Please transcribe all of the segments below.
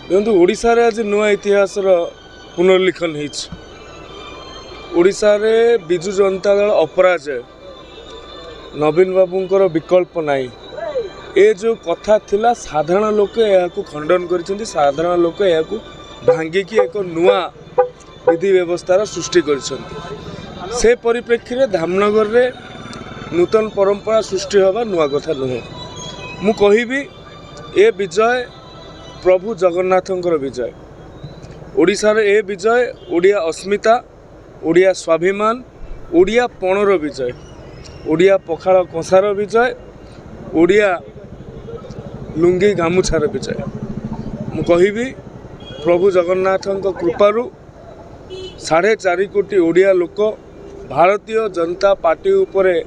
देखो ओडिशा रे आज नुआ इतिहास पुनर्लिखन ओडिशा रे बिजु जनता दल अपराजय नवीन बाबूंकर विकल्प नाई ए जो कथा थिला साधारण लोक या खंडन कर साधारण लोक या भांगिकी एक नुआ विधि व्यवस्थार सृष्टि कर से परिप्रेक्षी में धामनगर रे नूतन परंपरा सृष्टि हवा नुआ कथा नुहे मु कहिबी ए विजय प्रभु जगन्नाथंकर विजय ओडिशार ए विजय ओडिया अस्मिता ओडिया स्वाभिमान ओडिया पणर विजय ओडिया पखाल कसार विजय ओडिया लुंगी गामुछार विजय मु कहिबी प्रभु जगन्नाथंक कृपारु 4.5 कोटी ओडिया लोक भारतीय जनता पार्टी उपरे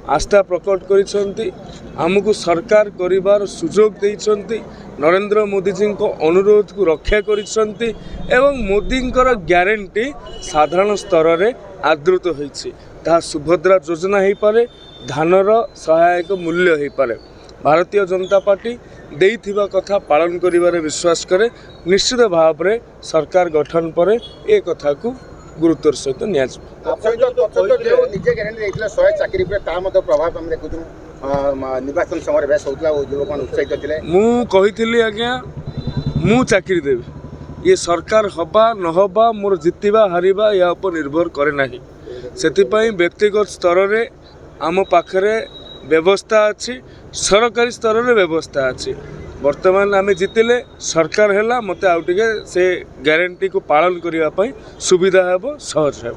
आस्था प्रकट करिसंती आमको सरकार करिवार सुजोग देइसंती नरेंद्र मोदी जी को अनुरोध को रक्षा करिसंती एवं मोदी ग्यारंटी साधारण स्तर में आदृत होइछि ता सुभद्रा योजना हो पारे धानर सहायक मूल्य हो पारे भारतीय जनता पार्टी देइथिबा कथा पालन करिवारे विश्वास करे निश्चित भाव में सरकार गठन पर ए कथा को गुरुत्वर सहित निर्वाचन समय बेस होता युवक उत्साहित थे मुझे आज्ञा मु चाकरी देवी ये सरकार हवा नहबा मोर जितवा हारिबा या उपर निर्भर करे ना से व्यक्तिगत स्तर में आम पाखरे व्यवस्था अच्छी सरकारी स्तर में व्यवस्था अच्छी वर्तमान आम जितिले सरकार है मत आउ टे से ग्यारंटी को पालन करने सुविधा हे सहज हे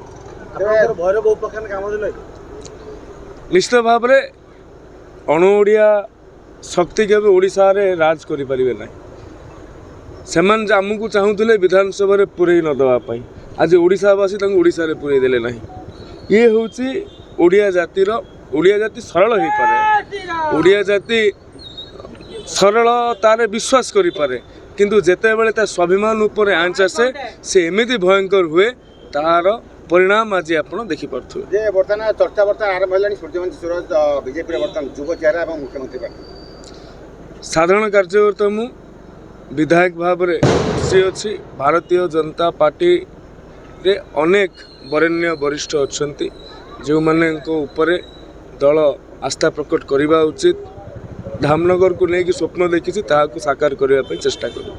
निश्चित भाव में अणुओडिया शक्ति के ओडिशा रे राज करि परिबे ना सेमान आमको चाहूले विधानसभा रे पुरई न दवापाई आज ओडिशावासी ओडिशा रे पुरई देले ना ये हूँ ओडिया जातिर ओडिया जाति सरल हो पारे ओडिया जाति सरल तार विश्वास करि पारे किंतु जेते बेले ता स्वाभिमान ऊपर आंच आसे से एमिति भयंकर हुए तार परिणाम आज आप देखी पार्थु बर्तमान चर्चा बर्तमान आरंभ है सूर्यवंशी सूरज बीजेपी बर्तमान युव चेहरा और मुख्यमंत्री प्रार्थी साधारण कार्यकर्ता मु विधायक भाव में खुशी अच्छी भारतीय जनता पार्टी रे अनेक वरेण्य वरिष्ठ अच्छा जो माने उपरे दल आस्था प्रकट करने उचित धामनगर को लेकिन स्वप्न देखी साकार करने चेष्टा करूँ।